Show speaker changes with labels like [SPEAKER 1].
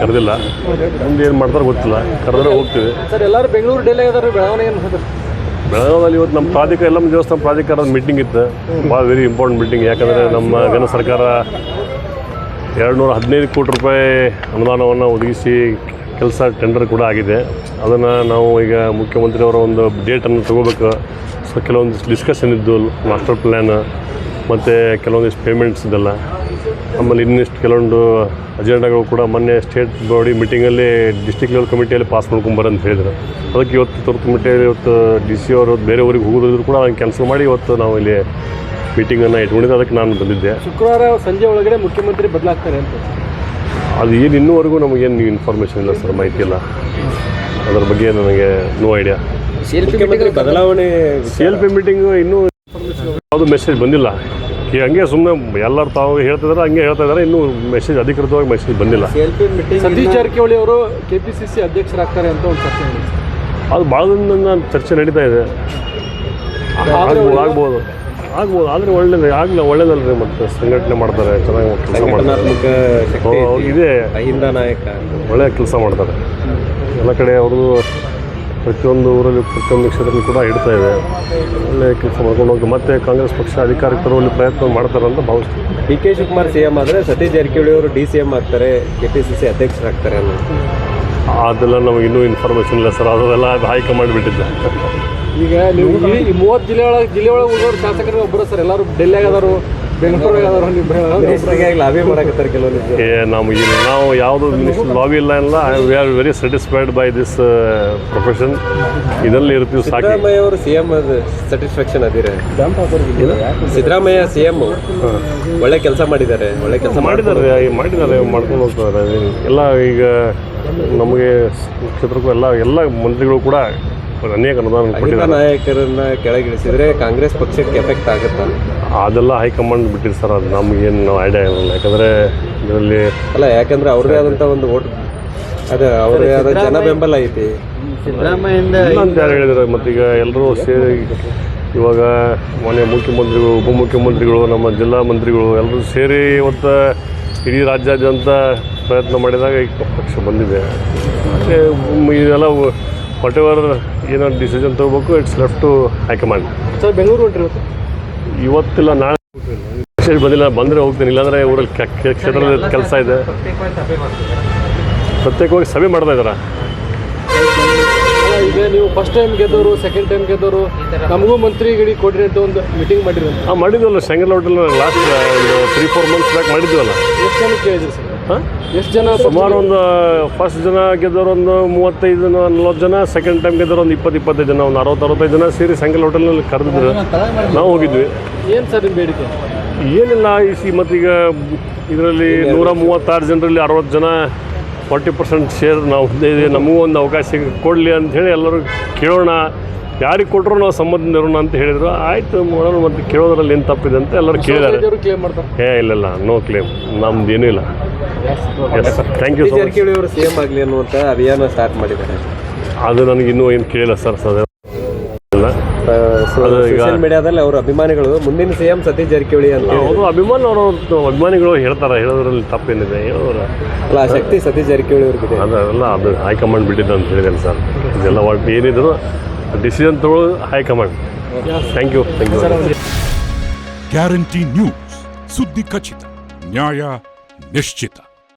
[SPEAKER 1] ಕರೆದಿಲ್ಲ, ಮುಂದೆ ಏನು ಮಾಡ್ತಾರೆ ಗೊತ್ತಿಲ್ಲ. ಕರೆದ್ರೆ ಹೋಗ್ತೀವಿ
[SPEAKER 2] ಸರ್. ಎಲ್ಲರೂ ಬೆಂಗಳೂರು ಡೆಲ್ಲಿ ಆಗಿದ್ದಾರೆ, ಬೆಳಗಾವಿ ಏನು
[SPEAKER 1] ಬೆಳಗಾವಿಯಲ್ಲಿ ಇವತ್ತು ನಮ್ಮ ಪ್ರಾಧಿಕಾರ ಎಲ್ಲ ದೇವಸ್ಥಾನ ಪ್ರಾಧಿಕಾರದ ಮೀಟಿಂಗ್ ಇತ್ತು. ಭಾಳ ವೆರಿ ಇಂಪಾರ್ಟೆಂಟ್ ಮೀಟಿಂಗ್. ಯಾಕಂದರೆ ನಮ್ಮ ಕೇಂದ್ರ ಸರ್ಕಾರ 215 ಕೋಟಿ ರೂಪಾಯಿ ಅನುದಾನವನ್ನು ಒದಗಿಸಿ ಕೆಲಸ ಟೆಂಡರ್ ಕೂಡ ಆಗಿದೆ. ಅದನ್ನು ನಾವು ಈಗ ಮುಖ್ಯಮಂತ್ರಿಯವರ ಒಂದು ಡೇಟನ್ನು ತೊಗೋಬೇಕು. ಸೊ ಕೆಲವೊಂದಿಷ್ಟು ಡಿಸ್ಕಷನ್ ಇದ್ದು, ಮಾಸ್ಟರ್ ಪ್ಲ್ಯಾನ್ ಮತ್ತು ಕೆಲವೊಂದಿಷ್ಟು ಪೇಮೆಂಟ್ಸ್ ಇದೆಲ್ಲ. ಆಮೇಲೆ ಇನ್ನಿಷ್ಟು ಕೆಲವೊಂದು ಅಜೆಂಡಾಗಳು ಕೂಡ ಮೊನ್ನೆ ಸ್ಟೇಟ್ ಬಾಡಿ ಮೀಟಿಂಗಲ್ಲಿ ಡಿಸ್ಟ್ರಿಕ್ಟ್ ಲೆವೆಲ್ ಕಮಿಟಿಯಲ್ಲಿ ಪಾಸ್ ಮಾಡ್ಕೊಂಬರಂತ ಹೇಳಿದರು. ಅದಕ್ಕೆ ಇವತ್ತು ತುರ್ತು ಕಮಿಟಿಯಲ್ಲಿ ಇವತ್ತು ಡಿ ಸಿ ಅವರು ಬೇರೆ ಊರಿಗೆ ಹೋಗೋದಿದ್ರು ಕೂಡ ಅದನ್ನು ಕ್ಯಾನ್ಸಲ್ ಮಾಡಿ ಇವತ್ತು ನಾವು ಇಲ್ಲಿ ಮೀಟಿಂಗನ್ನು ಇಟ್ಕೊಂಡಿದ್ದೆ. ಅದಕ್ಕೆ ನಾನು ಬಂದಿದ್ದೆ.
[SPEAKER 2] ಶುಕ್ರವಾರ ಸಂಜೆ ಒಳಗಡೆ ಮುಖ್ಯಮಂತ್ರಿ ಬದಲಾಗ್ತಾರೆ ಅಂತ.
[SPEAKER 1] ಅದು ಏನು ಇನ್ನೂವರೆಗೂ ನಮಗೇನು ಇನ್ಫಾರ್ಮೇಷನ್ ಇಲ್ಲ ಸರ್, ಮಾಹಿತಿ ಇಲ್ಲ ಅದರ ಬಗ್ಗೆ. ನನಗೆ ನೋ ಐಡಿಯಾ.
[SPEAKER 2] ಬದಲಾವಣೆ
[SPEAKER 1] CLP ಮೀಟಿಂಗು ಇನ್ನೂ ಯಾವುದು ಮೆಸೇಜ್ ಬಂದಿಲ್ಲ. ಹಂಗೆ ಸುಮ್ಮನೆ ಎಲ್ಲರೂ ತಾವು ಹೇಳ್ತಿದ್ದಾರೆ, ಹಂಗೆ ಹೇಳ್ತಾ ಇದ್ದಾರೆ. ಇನ್ನೂ ಮೆಸೇಜ್ ಅಧಿಕೃತವಾಗಿ ಮೆಸೇಜ್ ಬಂದಿಲ್ಲ.
[SPEAKER 2] ಸತೀಶ್ ಜಾರಕಿಹೊಳಿ ಅವರು KPCC ಅಧ್ಯಕ್ಷರಾಗ್ತಾರೆ ಅಂತ ಒಂದು ಚರ್ಚೆ ಇದೆ.
[SPEAKER 1] ಅದು ಭಾಳ ದಿನದಿಂದ ಚರ್ಚೆ ನಡೀತಾ ಇದೆ. ಆಗ್ಬೋದು ಆದರೆ ಒಳ್ಳೇದಲ್ಲ ರೀ. ಮತ್ತು ಸಂಘಟನೆ ಮಾಡ್ತಾರೆ, ಚೆನ್ನಾಗಿ ಕೆಲಸ ಮಾಡ್ತಾರೆ. ಇದೆ ಒಳ್ಳೆಯ ಕೆಲಸ ಮಾಡ್ತಾರೆ. ಎಲ್ಲ ಕಡೆ ಅವ್ರದ್ದು ಪ್ರತಿಯೊಂದು ಊರಲ್ಲಿ ಪ್ರತಿಯೊಂದು ಕ್ಷೇತ್ರದಲ್ಲಿ ಕೂಡ ಇಡ್ತಾ ಇದೆ. ಒಳ್ಳೆಯ ಕೆಲಸ ಮಾಡ್ಕೊಂಡು ಹೋಗಿ ಮತ್ತೆ ಕಾಂಗ್ರೆಸ್ ಪಕ್ಷ ಅಧಿಕಾರಕ್ಕೆ ತರುವಲ್ಲಿ ಪ್ರಯತ್ನ ಮಾಡ್ತಾರೆ ಅಂತ ಭಾವಿಸ್ತೀವಿ.
[SPEAKER 3] DK ಶಿವಕುಮಾರ್ CM ಆದರೆ ಸತೀಶ್ ಜಾರಕಿಹೊಳಿ ಅವರು DCM ಆಗ್ತಾರೆ, KPCC ಅಧ್ಯಕ್ಷರಾಗ್ತಾರೆ ಅನ್ನೋದು.
[SPEAKER 1] ಅದೆಲ್ಲ ನಮಗೆ ಇನ್ನೂ ಇನ್ಫಾರ್ಮೇಷನ್ ಇಲ್ಲ ಸರ್. ಅದೆಲ್ಲ ಹೈಕಮಾಂಡ್ ಬಿಟ್ಟಿದ್ದೆ.
[SPEAKER 2] ಈಗ ನೀವು ಈ 30 ಜಿಲ್ಲೆ ಒಳಗೆ ಉಳಿದವರು ಶಾಸಕರು ಒಬ್ಬರು ಸರ್. ಎಲ್ಲರೂ ಡೆಲ್ಲಿಯಾಗದಾರು, ಬೆಂಗಳೂರಾಗದಾರು. ನೀವು
[SPEAKER 3] ಲಾಬಿ ಮಾಡಕತ್ತಾರೆ ಕೆಲವೊಂದು.
[SPEAKER 1] ನಾವು ಯಾವುದು ಲಾಬಿ ಇಲ್ಲ. We are very satisfied by this profession. ಇದರಲ್ಲಿ ಇರ್ತೀವಿ ಸಾಕು.
[SPEAKER 3] ಸಿದ್ದರಾಮಯ್ಯ ಅವರು CM ಸ್ಯಾಟಿಸ್ಫ್ಯಾಕ್ಷನ್ ಅದಿರೆ. ಸಿದ್ದರಾಮಯ್ಯ CM ಒಳ್ಳೆ ಕೆಲಸ ಮಾಡಿದ್ದಾರೆ,
[SPEAKER 1] ಮಾಡ್ಕೊಂಡು ಹೋಗ್ತಾರೆ ಎಲ್ಲ. ಈಗ ನಮಗೆ ಕ್ಷೇತ್ರಕ್ಕೂ ಎಲ್ಲ ಮಂತ್ರಿಗಳು ಕೂಡ ಅನೇಕ ಅನುದಾನ ಕೊಟ್ಟಿದ್ದಾರೆ.
[SPEAKER 3] ನಾಯಕರನ್ನ ಕೆಳಗಿಳಿಸಿದ್ರೆ ಕಾಂಗ್ರೆಸ್ ಪಕ್ಷಕ್ಕೆ ಎಫೆಕ್ಟ್ ಆಗುತ್ತಾ?
[SPEAKER 1] ಅದೆಲ್ಲ ಹೈಕಮಾಂಡ್ ಬಿಟ್ಟಿದ್ದು ಸರ್. ಅದು ನಮಗೇನು ಐಡಿಯಾ ಇರಲ್ಲ. ಯಾಕಂದರೆ ಇದರಲ್ಲಿ
[SPEAKER 3] ಯಾಕಂದ್ರೆ ಅವ್ರದೇ ಆದಂಥ ಒಂದು ಓಟ್, ಅದೇ ಅವ್ರದೇ ಆದ ಜನ ಬೆಂಬಲ ಐತಿ ಸಿದ್ದರಾಮಯ್ಯಿಂದ
[SPEAKER 1] ಅಂತ ಯಾರು ಹೇಳಿದ್ದಾರೆ. ಮತ್ತೀಗ ಎಲ್ಲರೂ ಸೇರಿ ಇವಾಗ ಮನೆ ಮುಖ್ಯಮಂತ್ರಿಗಳು, ಉಪಮುಖ್ಯಮಂತ್ರಿಗಳು, ನಮ್ಮ ಜಿಲ್ಲಾ ಮಂತ್ರಿಗಳು ಎಲ್ಲರೂ ಸೇರಿ ಇವತ್ತು ಇಡೀ ರಾಜ್ಯಾದ್ಯಂತ ಪ್ರಯತ್ನ ಮಾಡಿದಾಗ ಈ ಪಕ್ಷ ಬಂದಿದೆ. ಮತ್ತು ಇದೆಲ್ಲ ವಾಟ್ ಎವರ್ ಏನೋ ಡಿಸಿಷನ್ ತೊಗೋಬೇಕು, it's left to high command.
[SPEAKER 2] Sir Bengaluru ಹೊಂಟಿರುತ್ತೆ
[SPEAKER 1] ಇವತ್ತಿಲ್ಲ, ನಾಳೆ ಮೆಸೇಜ್ ಬಂದಿಲ್ಲ. ಬಂದರೆ ಹೋಗ್ತೀನಿ, ಇಲ್ಲಾಂದರೆ ಊರಲ್ಲಿ ಕ್ಷೇತ್ರದಲ್ಲಿ ಕೆಲಸ ಇದೆ. ಪ್ರತ್ಯೇಕವಾಗಿ ಸಭೆ ಮಾಡ್ತಾ ಇದ್ದಾರೆ.
[SPEAKER 2] ಈಗ ನೀವು ಫಸ್ಟ್ ಟೈಮ್ ಗೆದ್ದವರು, ಸೆಕೆಂಡ್ ಟೈಮ್ ಗೆದ್ದವರು, ನಮಗೂ ಮಂತ್ರಿಗಳಿಗೆ ಕೊಡ್ರಿ ಅಂತ ಒಂದು ಮೀಟಿಂಗ್ ಮಾಡಿದ್ರು.
[SPEAKER 1] ಮಾಡಿದ್ವಲ್ಲ ಶಂಗಲ್ ಹೋಟೆಲ್ ಲಾಸ್ಟ್ ಒಂದು 3-4 ಮಂತ್ಸ್ ಬ್ಯಾಕ್ ಮಾಡಿದ್ವಲ್ಲ.
[SPEAKER 2] ಎಷ್ಟು ಜನ ಕೇಳಿದ್ರಿ ಸರ್? ಎಷ್ಟು ಜನ?
[SPEAKER 1] ಸುಮಾರು ಒಂದು ಫಸ್ಟ್ ಜನ ಗೆದ್ದವರು ಒಂದು 35-40 ಜನ, ಸೆಕೆಂಡ್ ಟೈಮ್ ಗೆದ್ದವರು ಒಂದು 20-25 ಜನ, ಒಂದು 60-65 ಜನ ಸೇರಿ ಶಂಗಲ್ ಹೋಟೆಲ್ನಲ್ಲಿ ಕರೆದಿದ್ರು. ನಾವು ಹೋಗಿದ್ವಿ.
[SPEAKER 2] ಏನು ಸರ್ ನಿಮ್ಮ ಬೇಡಿಕೆ?
[SPEAKER 1] ಏನಿಲ್ಲ, ಮತ್ತೀಗ ಇದರಲ್ಲಿ 136 ಜನರಲ್ಲಿ 60 ಜನ 40% ಶೇರ್ ನಾವು ಇದೆ. ನಮಗೂ ಒಂದು ಅವಕಾಶ ಕೊಡಲಿ ಅಂಥೇಳಿ ಎಲ್ಲರೂ ಕೇಳೋಣ. ಯಾರಿಗೆ ಕೊಟ್ಟರು ನಾವು ಸಂಬಂಧದಿಂದ ಇರೋಣ ಅಂತ ಹೇಳಿದರು. ಆಯಿತು ಮಾಡೋಣ, ಮತ್ತು ಕೇಳೋದ್ರಲ್ಲಿ ಏನು ತಪ್ಪಿದೆ ಅಂತ ಎಲ್ಲರೂ ಕೇಳಿದ್ದಾರೆ. ಇಲ್ಲ, ನೋ ಕ್ಲೇಮ್, ನಮ್ದು ಏನೂ ಇಲ್ಲ. Thank you.
[SPEAKER 3] ಜಾರಕಿಹೊಳಿ ಅವರು CM ಆಗಲಿ ಅನ್ನುವಂಥ ಅಭಿಯಾನ ಸ್ಟಾರ್ಟ್ ಮಾಡಿದ್ದಾರೆ.
[SPEAKER 1] ಅದು ನನಗೆ ಇನ್ನೂ ಏನು ಕೇಳಿಲ್ಲ ಸರ್.
[SPEAKER 3] ಸೋಷಿಯಲ್ ಮೀಡಿಯಾದಲ್ಲಿ ಅವರ ಅಭಿಮಾನಿಗಳು ಮುಂದಿನ CM ಸತೀಶ್ ಜಾರಕಿಹೊಳಿ ಅಂತ
[SPEAKER 1] ಅವರು ಅಭಿಮಾನಿಗಳು ಹೇಳ್ತಾರೆ. ಹೇಳೋದ್ರಲ್ಲಿ ತಪ್ಪೇನಿದೆ? ಹೇಳೋರು
[SPEAKER 3] ಅಲ್ಲ, ಶಕ್ತಿ ಸತೀಶ್ ಜಾರಕಿಹೊಳಿ ಅವ್ರಿಗೆ
[SPEAKER 1] ಅದೆಲ್ಲ ಅದು ಹೈಕಮಾಂಡ್ ಬಿಟ್ಟಿದ್ದು ಅಂತ ಹೇಳಿದ್ದೇನೆ ಸರ್. ಇದೆಲ್ಲ ಒಟ್ಟು ಏನಿದ್ರು ಡಿಸಿಷನ್ ತಗೊಳ್ಳೋದು high command. Thank you.
[SPEAKER 4] Guarantee news, ಸುದ್ದಿ ಖಚಿತ, ನ್ಯಾಯ ನಿಶ್ಚಿತ.